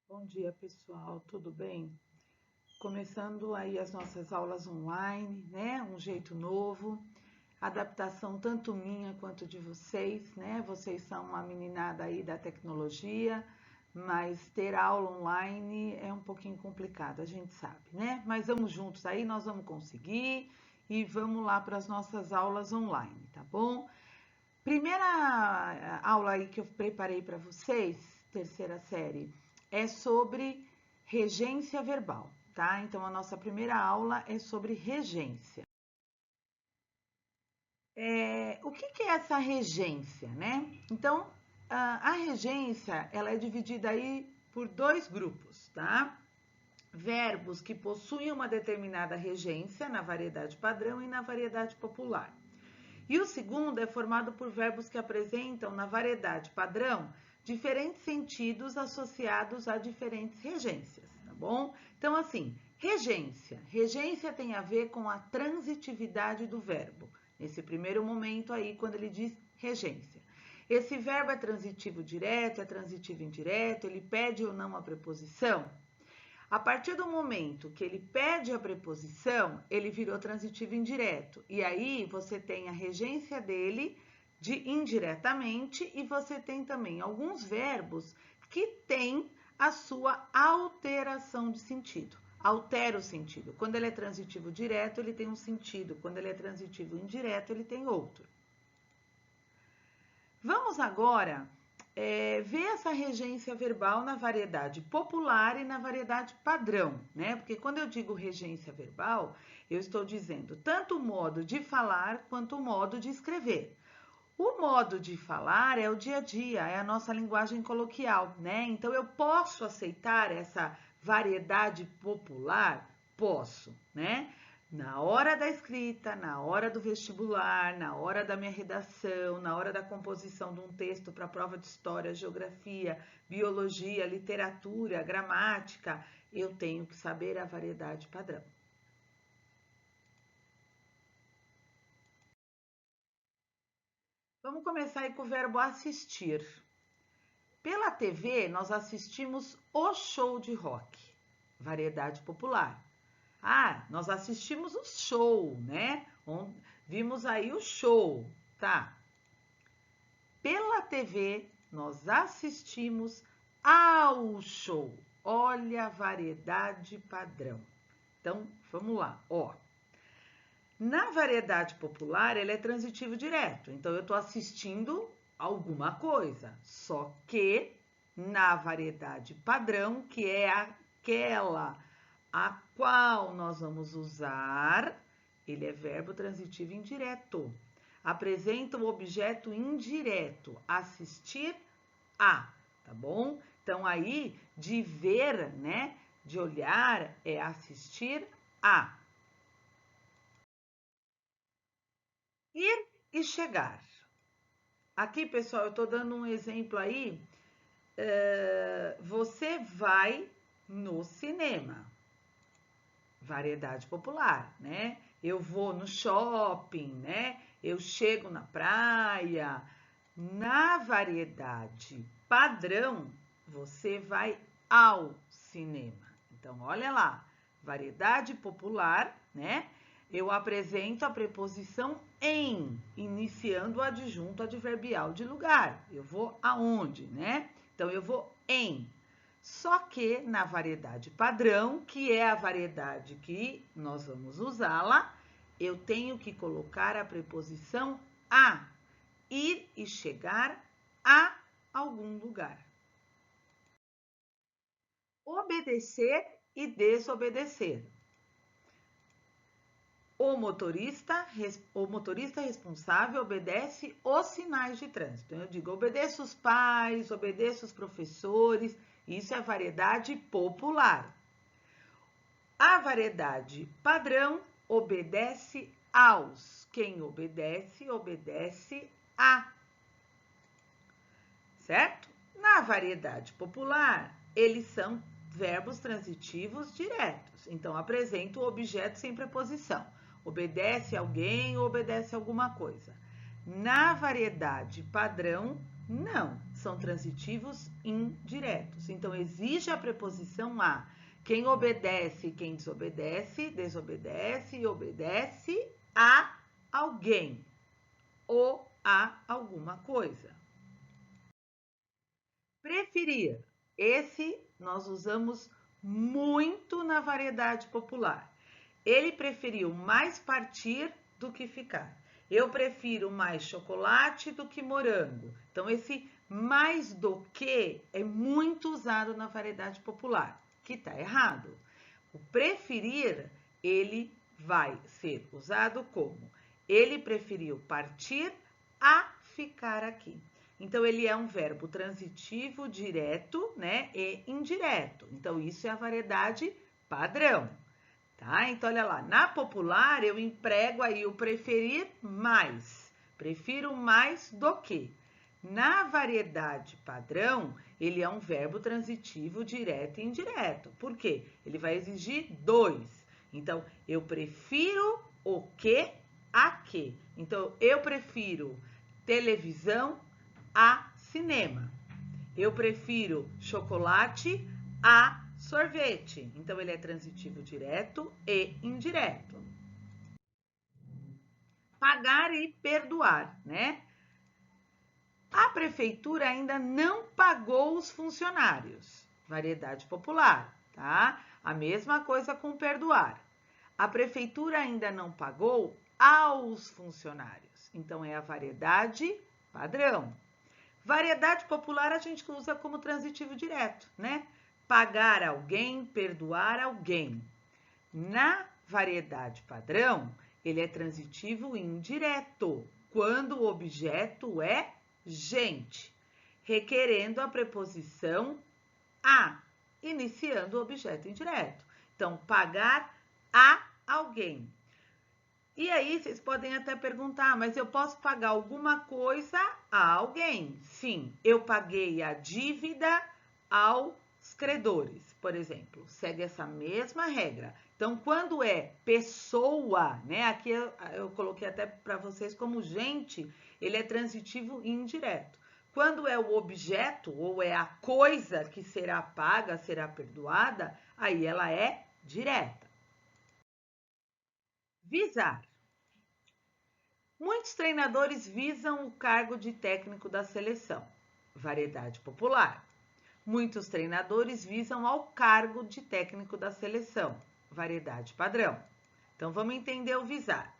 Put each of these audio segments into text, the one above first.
Bom dia, pessoal, tudo bem? Começando aí as nossas aulas online, né? Um jeito novo, adaptação tanto minha quanto de vocês, né? Vocês são uma meninada aí da tecnologia, mas ter aula online é um pouquinho complicado, a gente sabe, né? Mas vamos juntos aí, nós vamos conseguir e vamos lá para as nossas aulas online, tá bom? Primeira aula aí que eu preparei para vocês, terceira série, é sobre regência verbal, tá? Então, a nossa primeira aula é sobre regência. O que é essa regência, né? Então, a regência, ela é dividida aí por dois grupos, tá? Verbos que possuem uma determinada regência na variedade padrão e na variedade popular. E o segundo é formado por verbos que apresentam, na variedade padrão, diferentes sentidos associados a diferentes regências, tá bom? Então, assim, regência. Regência tem a ver com a transitividade do verbo. Nesse primeiro momento aí, quando ele diz regência. Esse verbo é transitivo direto, é transitivo indireto, ele pede ou não a preposição? A partir do momento que ele pede a preposição, ele virou transitivo indireto. E aí você tem a regência dele de indiretamente e você tem também alguns verbos que têm a sua alteração de sentido. Altera o sentido. Quando ele é transitivo direto, ele tem um sentido. Quando ele é transitivo indireto, ele tem outro. Vamos agora ver essa regência verbal na variedade popular e na variedade padrão, né? Porque quando eu digo regência verbal, eu estou dizendo tanto o modo de falar quanto o modo de escrever. O modo de falar é o dia a dia, é a nossa linguagem coloquial, né? Então eu posso aceitar essa variedade popular? Posso, né? Na hora da escrita, na hora do vestibular, na hora da minha redação, na hora da composição de um texto para prova de história, geografia, biologia, literatura, gramática, eu tenho que saber a variedade padrão. Vamos começar aí com o verbo assistir. Pela TV, nós assistimos o show de rock, variedade popular. Ah, nós assistimos o show, né? Vimos aí o show, tá? Pela TV, nós assistimos ao show. Olha a variedade padrão. Então, vamos lá, ó. Na variedade popular, ele é transitivo direto. Então, eu estou assistindo alguma coisa. Só que na variedade padrão, que é aquela a qual nós vamos usar, ele é verbo transitivo indireto. Apresenta o objeto indireto, assistir a, tá bom? Então, aí, de ver, né? De olhar, é assistir a. Ir e chegar. Aqui, pessoal, eu estou dando um exemplo aí. Você vai no cinema. Variedade popular, né? Eu vou no shopping, né? Eu chego na praia. Na variedade padrão, você vai ao cinema. Então, olha lá, variedade popular, né? Eu apresento a preposição em, iniciando o adjunto adverbial de lugar. Eu vou aonde, né? Então, eu vou em. Só que na variedade padrão, que é a variedade que nós vamos usá-la, eu tenho que colocar a preposição a, ir e chegar a algum lugar. Obedecer e desobedecer. O motorista responsável obedece os sinais de trânsito. Eu digo, obedeça os pais, obedeça os professores. Isso é variedade popular. A variedade padrão obedece aos. Quem obedece, obedece a. Certo? Na variedade popular, eles são verbos transitivos diretos. Então, apresenta o objeto sem preposição. Obedece alguém ou obedece alguma coisa. Na variedade padrão, não. são transitivos indiretos. Então, exige a preposição a. Quem obedece, quem desobedece, desobedece e obedece a alguém ou a alguma coisa. Preferir. Esse nós usamos muito na variedade popular. Ele preferiu mais partir do que ficar. Eu prefiro mais chocolate do que morango. Então, esse mais do que é muito usado na variedade popular, que está errado. O preferir, ele vai ser usado como ele preferiu partir a ficar aqui. Então, ele é um verbo transitivo direto, né, e indireto. Então, isso é a variedade padrão. Tá? Então, olha lá, na popular eu emprego aí o preferir mais. Prefiro mais do que. Na variedade padrão, ele é um verbo transitivo direto e indireto. Por quê? Ele vai exigir dois. Então, eu prefiro o que a que. Então, eu prefiro televisão a cinema. Eu prefiro chocolate a sorvete. Então, ele é transitivo direto e indireto. Pagar e perdoar, né? A prefeitura ainda não pagou os funcionários. Variedade popular, tá? A mesma coisa com perdoar. A prefeitura ainda não pagou aos funcionários. Então, é a variedade padrão. Variedade popular a gente usa como transitivo direto, né? Pagar alguém, perdoar alguém. Na variedade padrão, ele é transitivo indireto, quando o objeto é gente, requerendo a preposição a, iniciando o objeto indireto. Então, pagar a alguém. E aí, vocês podem até perguntar, mas eu posso pagar alguma coisa a alguém? Sim, eu paguei a dívida aos credores, por exemplo. Segue essa mesma regra. Então, quando é pessoa, né? Aqui eu coloquei até para vocês como gente, ele é transitivo indireto. Quando é o objeto ou é a coisa que será paga, será perdoada, aí ela é direta. Visar. Muitos treinadores visam o cargo de técnico da seleção. Variedade popular. Muitos treinadores visam ao cargo de técnico da seleção. Variedade padrão. Então, vamos entender o visar.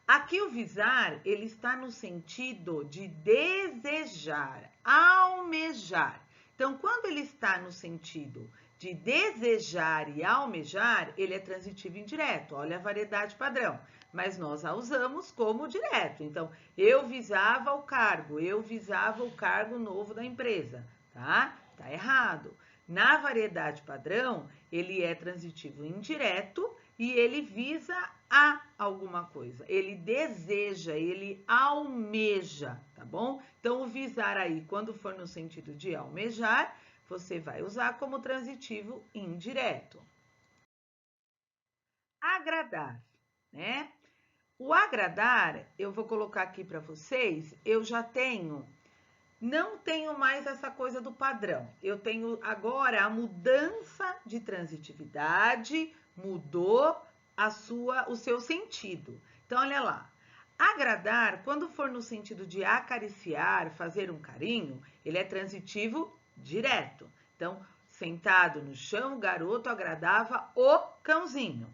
Aqui o visar, ele está no sentido de desejar, almejar. Então, quando ele está no sentido de desejar e almejar, ele é transitivo indireto. Olha a variedade padrão. Mas nós a usamos como direto. Então, eu visava o cargo novo da empresa, tá? Tá errado. Na variedade padrão, ele é transitivo indireto e ele visa a alguma coisa. Ele deseja, ele almeja, tá bom? Então, o visar aí, quando for no sentido de almejar, você vai usar como transitivo indireto. Agradar, né? O agradar, eu vou colocar aqui para vocês, eu já não tenho mais essa coisa do padrão. Eu tenho agora a mudança de transitividade, mudou o seu sentido. Então, olha lá. Agradar, quando for no sentido de acariciar, fazer um carinho, ele é transitivo direto. Então, sentado no chão, o garoto agradava o cãozinho.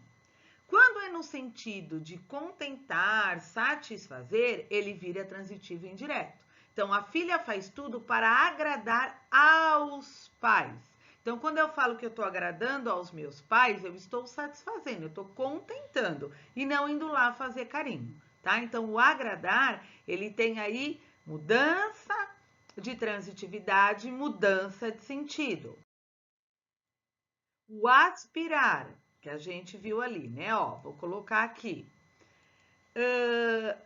Quando é no sentido de contentar, satisfazer, ele vira transitivo indireto. Então, a filha faz tudo para agradar aos pais. Então, quando eu falo que eu estou agradando aos meus pais, eu estou satisfazendo, eu estou contentando e não indo lá fazer carinho, tá? Então, o agradar, ele tem aí mudança de transitividade, mudança de sentido. O aspirar, que a gente viu ali, né? Ó, vou colocar aqui.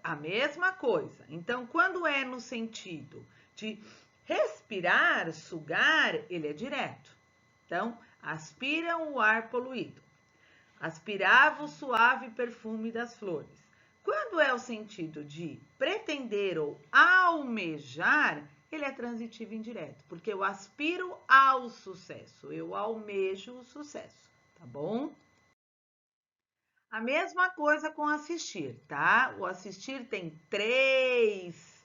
A mesma coisa. Então, quando é no sentido de respirar, sugar, ele é direto. Então, aspiram o ar poluído. Aspirava o suave perfume das flores. Quando é o sentido de pretender ou almejar, ele é transitivo indireto, porque eu aspiro ao sucesso, eu almejo o sucesso, tá bom? A mesma coisa com assistir, tá? O assistir tem três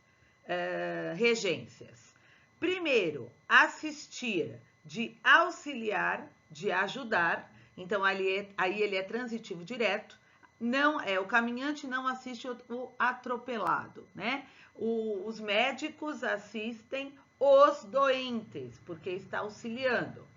regências. Primeiro, assistir de auxiliar, de ajudar. Então, aí ele é transitivo direto. Não é, o caminhante não assiste o atropelado, né? Os médicos assistem os doentes, porque está auxiliando.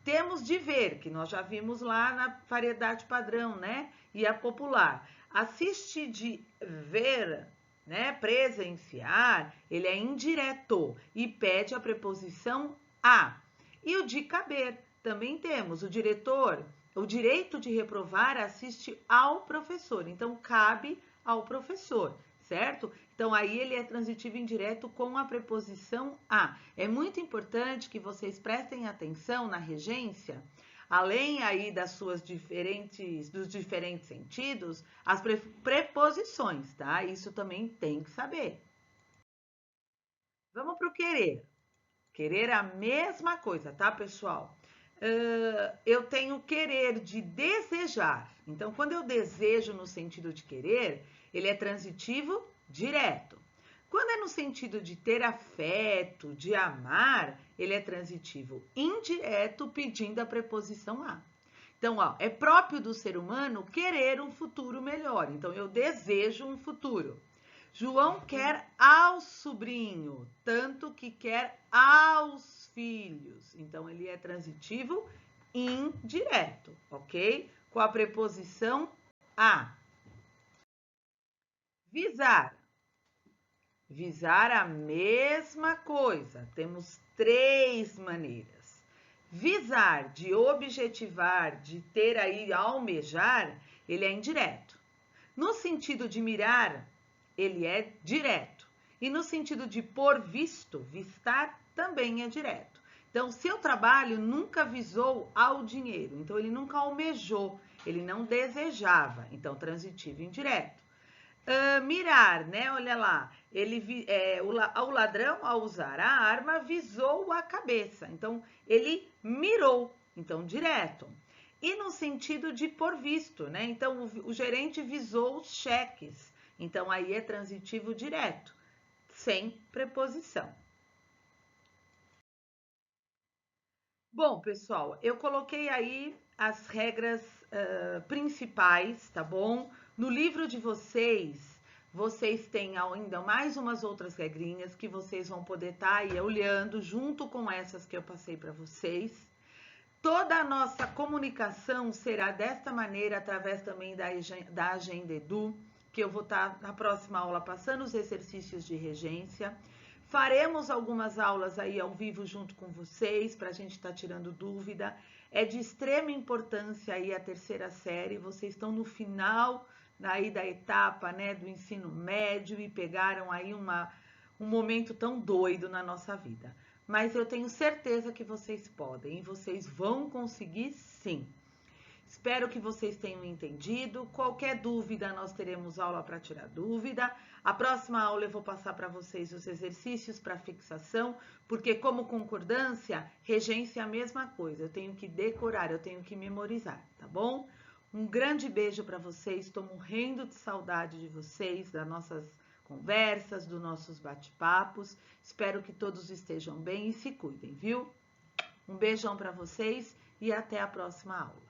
Temos de ver, que nós já vimos lá na variedade padrão, né? E a popular. Assiste de ver, né? Presenciar, ele é indireto e pede a preposição a. E o de caber, também temos o diretor, o direito de reprovar assiste ao professor, então cabe ao professor, certo? Então aí ele é transitivo indireto com a preposição a. É muito importante que vocês prestem atenção na regência, além aí dos diferentes sentidos, as preposições, tá? Isso também tem que saber. Vamos para o querer. Querer é a mesma coisa, tá, pessoal? Eu tenho querer de desejar. Então, quando eu desejo no sentido de querer, ele é transitivo direto. Quando é no sentido de ter afeto, de amar, ele é transitivo indireto, pedindo a preposição a. Então, ó, é próprio do ser humano querer um futuro melhor. Então, eu desejo um futuro. João quer ao sobrinho, tanto que quer aos filhos. Então, ele é transitivo indireto, ok? Com a preposição a. Visar. Visar a mesma coisa. Temos três maneiras. Visar, de objetivar, de ter aí, almejar, ele é indireto. No sentido de mirar, ele é direto. E no sentido de por visto, vistar, também é direto. Então, seu trabalho nunca visou ao dinheiro. Então, ele nunca almejou, ele não desejava. Então, transitivo indireto. Mirar, né? Olha lá, o ladrão, ao usar a arma, visou a cabeça. Então, ele mirou. Então, direto. E no sentido de por visto, né? Então, o gerente visou os cheques. Então, aí é transitivo direto, sem preposição. Bom, pessoal, eu coloquei aí as regras principais, tá bom? No livro de vocês têm ainda mais umas outras regrinhas que vocês vão poder estar aí olhando junto com essas que eu passei para vocês. Toda a nossa comunicação será desta maneira, através também da Agenda Edu, que eu vou estar na próxima aula passando os exercícios de regência. Faremos algumas aulas aí ao vivo junto com vocês, para a gente estar tirando dúvida. É de extrema importância aí a terceira série, vocês estão no final aí da etapa, né, do ensino médio e pegaram aí um momento tão doido na nossa vida. Mas eu tenho certeza que vocês podem e vocês vão conseguir sim. Espero que vocês tenham entendido. Qualquer dúvida, nós teremos aula para tirar dúvida. A próxima aula eu vou passar para vocês os exercícios para fixação, porque como concordância, regência é a mesma coisa. Eu tenho que decorar, eu tenho que memorizar, tá bom? Um grande beijo para vocês. Estou morrendo de saudade de vocês, das nossas conversas, dos nossos bate-papos. Espero que todos estejam bem e se cuidem, viu? Um beijão para vocês e até a próxima aula.